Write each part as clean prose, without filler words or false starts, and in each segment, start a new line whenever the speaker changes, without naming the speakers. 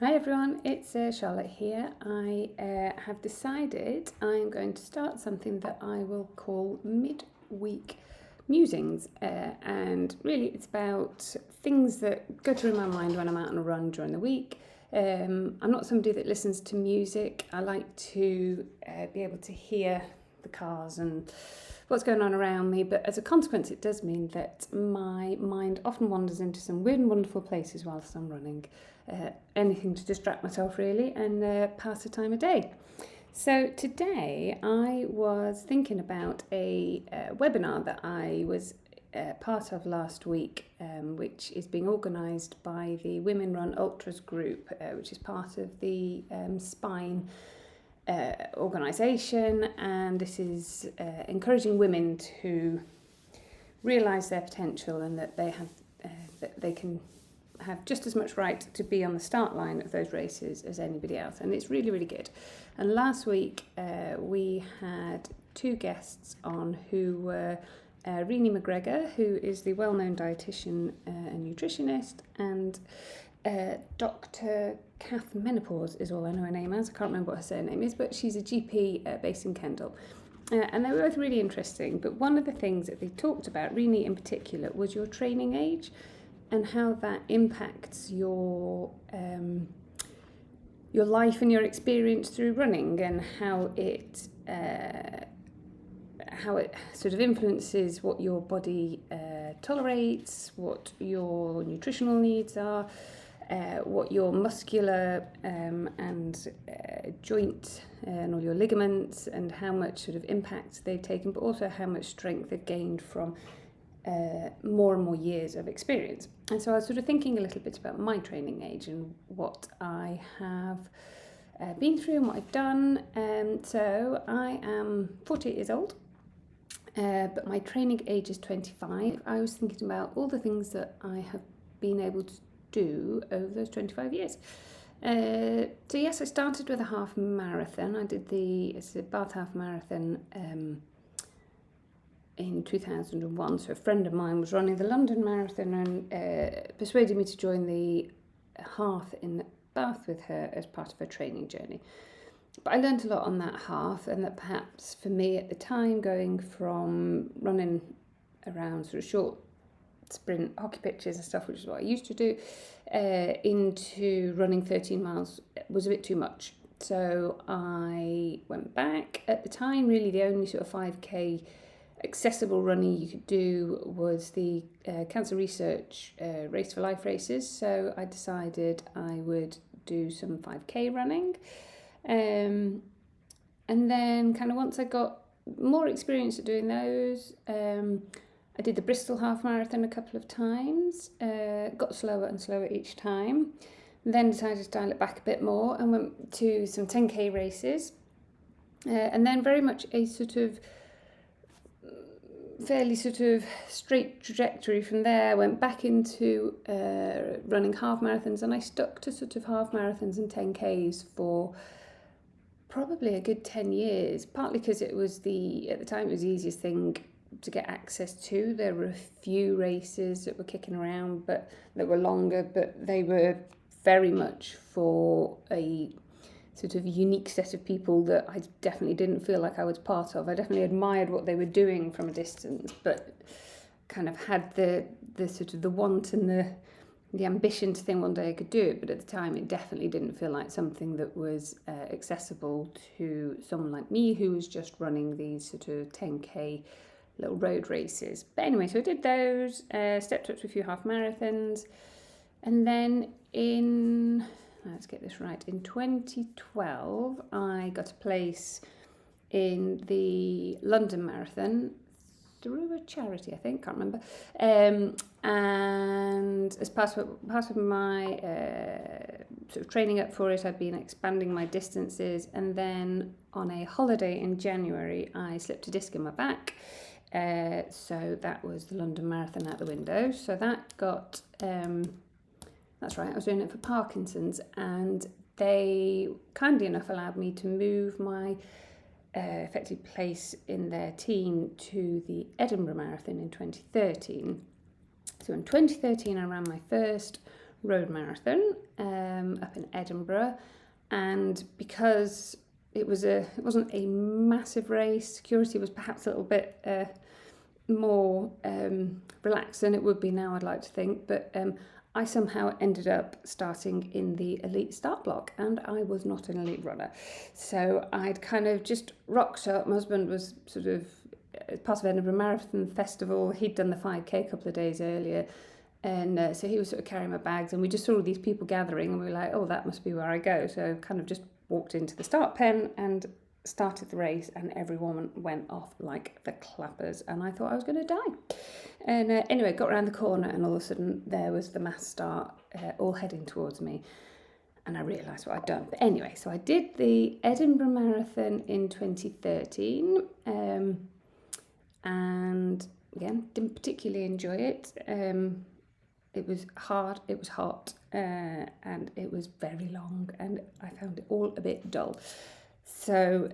Hi everyone, it's Charlotte here. I have decided I'm going to start something that I will call Midweek Musings, and really it's about things that go through my mind when I'm out on a run during the week. I'm not somebody that listens to music. I like to be able to hear the cars and what's going on around me, but as a consequence it does mean that my mind often wanders into some weird and wonderful places whilst I'm running. Anything to distract myself really and pass the time of day. So today I was thinking about a webinar that I was part of last week, which is being organised by the WomenRunUltras group, which is part of the Spine organisation, and this is encouraging women to realise their potential and that they have that they can have just as much right to be on the start line of those races as anybody else, and it's really, really good. And last week we had two guests on who were Renee McGregor, who is the well-known dietitian and nutritionist, and Dr. Cath Menopause is all I know her name as. I can't remember what her surname is, but she's a GP based in Kendal. And they were both really interesting, but one of the things that they talked about, Renee in particular, was your training age and how that impacts your life and your experience through running, and how it sort of influences what your body tolerates, what your nutritional needs are, what your muscular and joint and all your ligaments, and how much sort of impact they've taken, but also how much strength they've gained from more and more years of experience. And so I was sort of thinking a little bit about my training age and what I have been through and what I've done. So I am 48 years old, but my training age is 25. I was thinking about all the things that I have been able to do over those 25 years. So yes, I started with a half marathon. I did the Bath Half Marathon in 2001. So a friend of mine was running the London Marathon and persuaded me to join the half in Bath with her as part of her training journey. But I learned a lot on that half, and that perhaps for me at the time, going from running around sort of short sprint hockey pitches and stuff, which is what I used to do, into running 13 miles was a bit too much. So I went back. At the time, really the only sort of 5k accessible running you could do was the Cancer Research Race for Life races. So I decided I would do some 5k running. And then kind of once I got more experience at doing those, I did the Bristol Half Marathon a couple of times, got slower and slower each time, then decided to dial it back a bit more and went to some 10k races, and then very much a sort of fairly sort of straight trajectory from there. Went back into running half marathons, and I stuck to sort of half marathons and 10Ks for probably a good 10 years, partly because it was at the time it was the easiest thing to get access to. There were a few races that were kicking around but that were longer, but they were very much for a sort of unique set of people that I definitely didn't feel like I was part of. I definitely admired what they were doing from a distance, but kind of had the sort of the want and the ambition to think one day I could do it, but at the time it definitely didn't feel like something that was accessible to someone like me who was just running these sort of 10k little road races. But anyway, so I did those, stepped up to a few half marathons, and then let's get this right, in 2012 I got a place in the London Marathon through a charity, I think, can't remember, and as part of my sort of training up for it, I'd been expanding my distances, and then on a holiday in January I slipped a disc in my back, so that was the London Marathon out the window. So that got that's right, I was doing it for Parkinson's, and they kindly enough allowed me to move my effective place in their team to the Edinburgh Marathon in 2013. So in 2013 I ran my first road marathon up in Edinburgh, and because it wasn't a massive race, security was perhaps a little bit more relaxed than it would be now, I'd like to think, but I somehow ended up starting in the elite start block, and I was not an elite runner. So I'd kind of just rocked up. My husband was sort of part of Edinburgh Marathon Festival. He'd done the 5K a couple of days earlier, and so he was sort of carrying my bags, and we just saw all these people gathering, and we were like, oh, that must be where I go. So kind of just walked into the start pen and started the race, and everyone went off like the clappers, and I thought I was going to die. And anyway, got around the corner, and all of a sudden there was the mass start all heading towards me, and I realised what I'd done. But anyway, so I did the Edinburgh Marathon in 2013, and again, didn't particularly enjoy it. It was hard, it was hot, and it was very long, and I found it all a bit dull. So,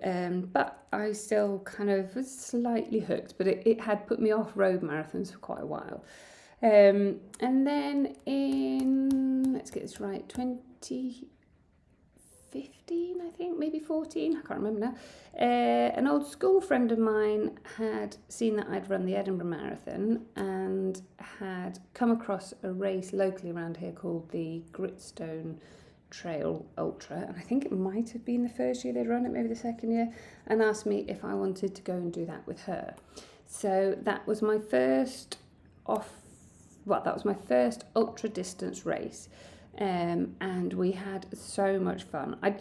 but I still kind of was slightly hooked, but it had put me off road marathons for quite a while. And then in, let's get this right, 2015, I think, maybe 14, I can't remember now. An old school friend of mine had seen that I'd run the Edinburgh Marathon and had come across a race locally around here called the Gritstone Trail Ultra, and I think it might have been the first year they'd run it, maybe the second year, and asked me if I wanted to go and do that with her. So that was my first ultra distance race, and we had so much fun. I'd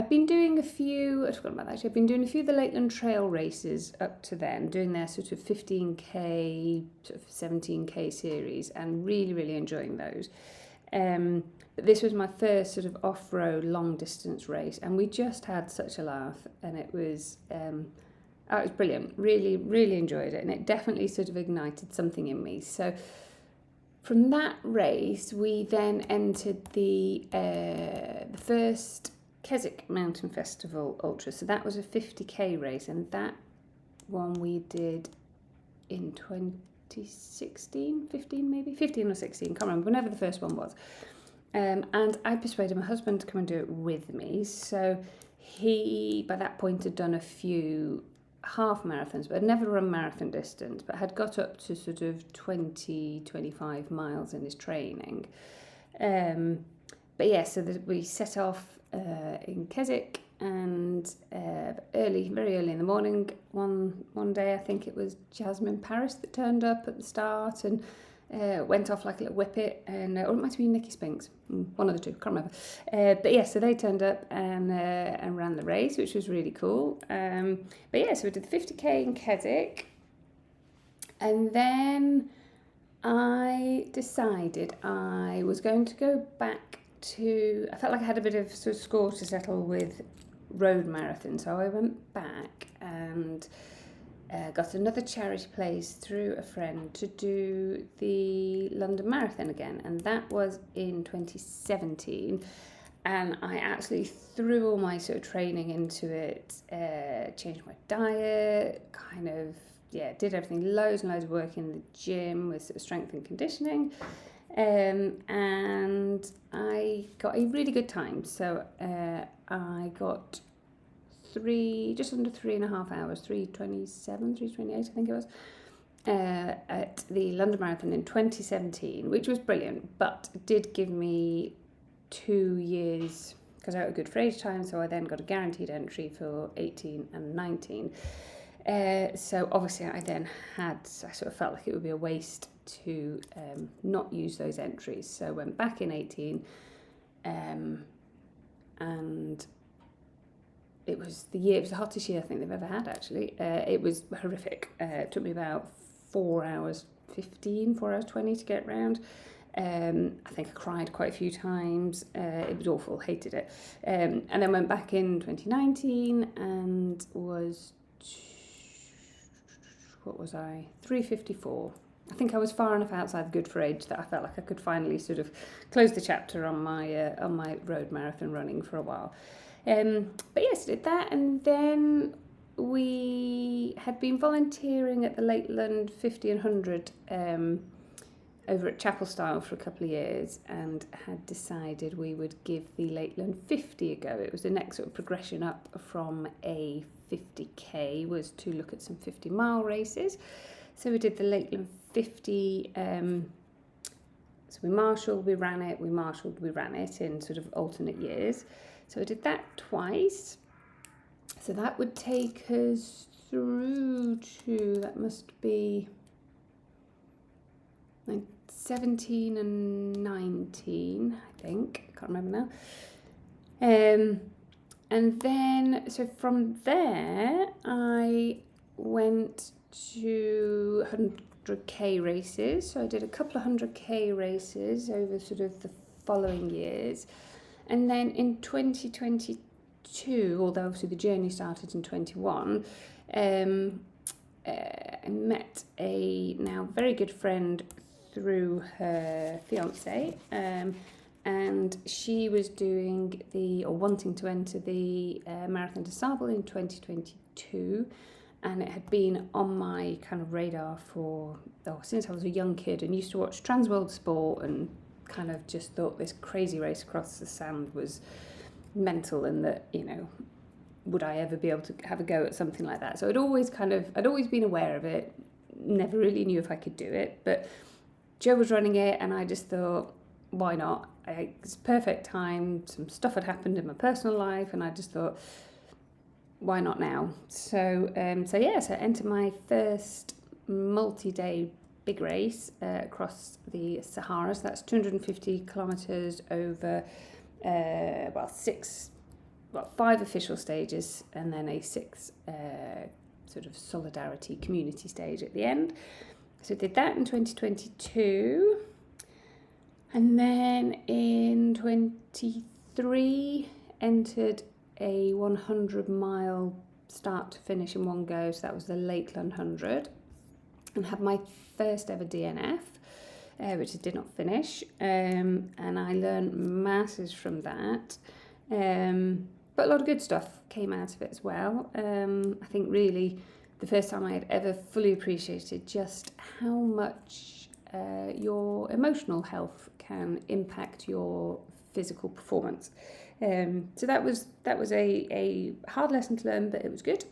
been doing I'd forgotten about that actually. I'd been doing a few of the Lakeland Trail races up to then, doing their sort of 15k, sort of 17k series, and really enjoying those. But this was my first sort of off-road long distance race, and we just had such a laugh, and it was brilliant. Really enjoyed it, and it definitely sort of ignited something in me. So from that race, we then entered the first Keswick Mountain Festival Ultra. So that was a 50k race, and that one we did in 2016, 15 or 16, can't remember, whenever the first one was. And I persuaded my husband to come and do it with me. So he, by that point, had done a few half marathons, but had never run marathon distance, but had got up to sort of 25 miles in his training. But yeah, so we set off in Keswick, and very early in the morning, one day, I think it was Jasmine Paris that turned up at the start, and went off like a little whippet, and or it might have been Nikki Spinks, one of the two, can't remember. But yeah, so they turned up and ran the race, which was really cool. But yeah, so we did the 50k in Keswick, and then I decided I was going to go back to, I felt like I had a bit of sort of score to settle with road marathon, so I went back and got another charity place through a friend to do the London Marathon again, and that was in 2017, and I absolutely threw all my sort of training into it, changed my diet, kind of, did everything, loads and loads of work in the gym with sort of strength and conditioning, and I got a really good time. So I got just under 3.5 hours, 3:27, 3:28, I think it was, at the London Marathon in 2017, which was brilliant, but did give me 2 years, because I got a good for age time, so I then got a guaranteed entry for 18 and 19. So obviously I sort of felt like it would be a waste to not use those entries, so went back in 18, and it was the hottest year I think they've ever had, actually. It was horrific. It took me about 4 hours 20 to get round. I think I cried quite a few times. It was awful, hated it. And then went back in 2019 and was, 3:54. I think I was far enough outside the good for age that I felt like I could finally sort of close the chapter on my road marathon running for a while. But yes, did that, and then we had been volunteering at the Lakeland 50 and 100 over at Chapel Style for a couple of years and had decided we would give the Lakeland 50 a go. It was the next sort of progression up from a 50k, was to look at some 50-mile races. So we did the Lakeland 50. So we marshalled, we ran it, we marshalled, we ran it in sort of alternate years. So I did that twice. So that would take us through to, that must be 17 and 19, I think. I can't remember now. And then, so from there, I went to 100k races. So I did a couple of 100k races over sort of the following years. And then in 2022, although obviously the journey started in 21, I met a now very good friend through her fiance, and she was doing wanting to enter the Marathon des Sables in 2022, and it had been on my kind of radar since I was a young kid, and used to watch Transworld Sport, and kind of just thought this crazy race across the sand was mental, and that, you know, would I ever be able to have a go at something like that? So I'd always been aware of it, never really knew if I could do it, but Joe was running it, and I just thought, why not? It's perfect time. Some stuff had happened in my personal life, and I just thought, why not now? So I entered my first multi-day big race across the Sahara. So that's 250 kilometres over 5 official stages, and then a 6 sort of solidarity community stage at the end. So I did that in 2022, and then in 23 entered a 100-mile start to finish in one go. So that was the Lakeland 100, and had my first ever DNF, which I did not finish, and I learned masses from that. But a lot of good stuff came out of it as well. I think really the first time I had ever fully appreciated just how much your emotional health can impact your physical performance. So that was a hard lesson to learn, but it was good.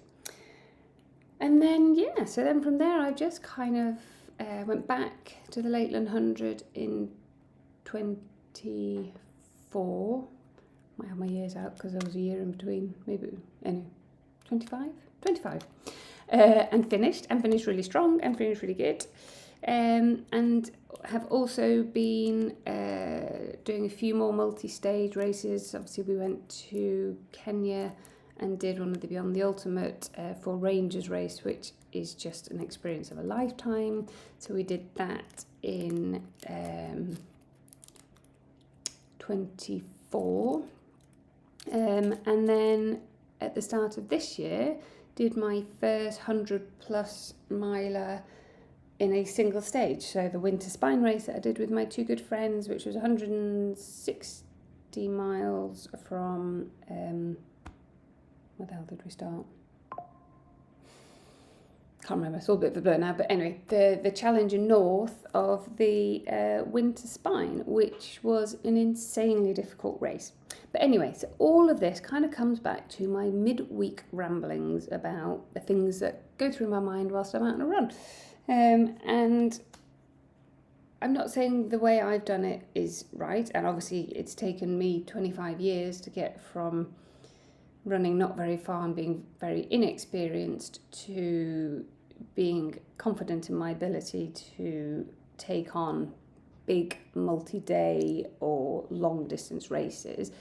And then, so then from there I just kind of went back to the Lakeland 100 in 24. Might have my years out because there was a year in between, maybe, anyway, 25, and finished really strong and finished really good, and have also been doing a few more multi-stage races. Obviously we went to Kenya and did one of the Beyond the Ultimate for Rangers race, which is just an experience of a lifetime. So we did that in 24. And then at the start of this year, did my first 100+ miler in a single stage. So the winter spine race that I did with my two good friends, which was 160 miles from, where the hell did we start? Can't remember, it's all a bit of a blur now, but anyway, the Challenger North of the winter spine, which was an insanely difficult race. But anyway, so all of this kind of comes back to my midweek ramblings about the things that go through my mind whilst I'm out on a run. And I'm not saying the way I've done it is right, and obviously it's taken me 25 years to get from running not very far and being very inexperienced to being confident in my ability to take on big multi-day or long distance races.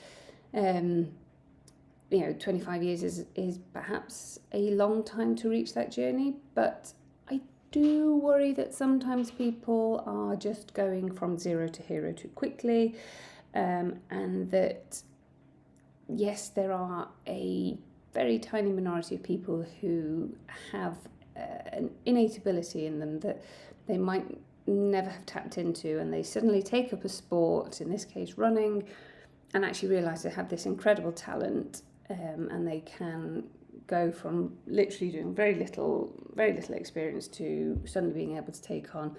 25 years is perhaps a long time to reach that journey, but I do worry that sometimes people are just going from zero to hero too quickly, and that yes, there are a very tiny minority of people who have an innate ability in them that they might never have tapped into, and they suddenly take up a sport, in this case running, and actually realise they have this incredible talent, and they can go from literally doing very little experience to suddenly being able to take on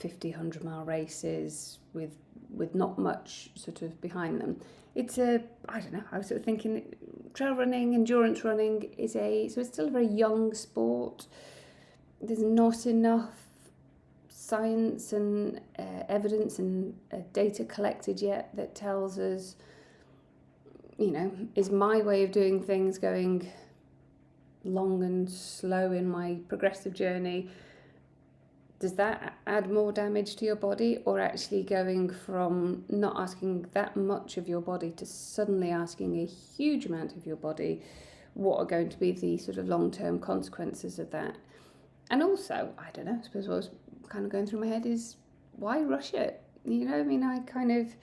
50, 100-mile races with not much sort of behind them. It's I don't know, I was sort of thinking trail running, endurance running so it's still a very young sport. There's not enough science and evidence and data collected yet that tells us, is my way of doing things going long and slow in my progressive journey, does that add more damage to your body, or actually going from not asking that much of your body to suddenly asking a huge amount of your body? What are going to be the sort of long-term consequences of that? And also, I don't know, I suppose what was kind of going through my head is, why rush it? I kind of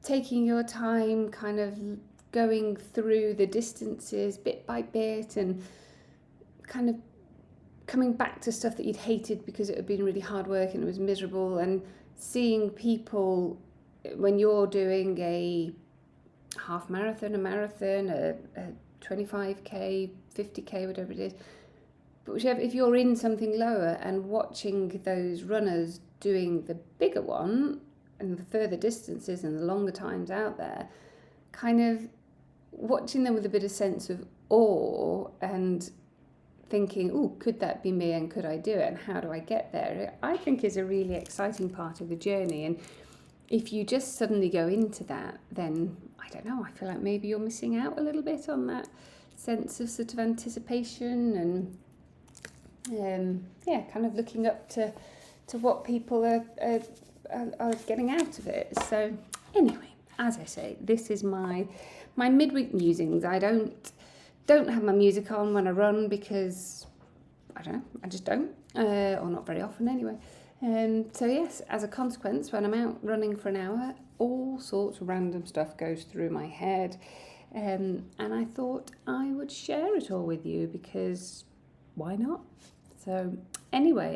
taking your time, kind of going through the distances bit by bit and kind of coming back to stuff that you'd hated because it had been really hard work and it was miserable, and seeing people, when you're doing a half marathon, a marathon, a 25k, 50k, whatever it is, but whichever, if you're in something lower and watching those runners doing the bigger one and the further distances and the longer times out there, kind of watching them with a bit of sense of awe and thinking, oh, could that be me and could I do it and how do I get there, I think is a really exciting part of the journey. And if you just suddenly go into that, then I don't know, I feel like maybe you're missing out a little bit on that sense of sort of anticipation and kind of looking up to what people are getting out of it. So anyway, as I say, this is my midweek musings. I don't have my music on when I run because I don't know, I just don't, or not very often anyway. So yes, as a consequence, when I'm out running for an hour, all sorts of random stuff goes through my head, and I thought I would share it all with you because why not? So anyway,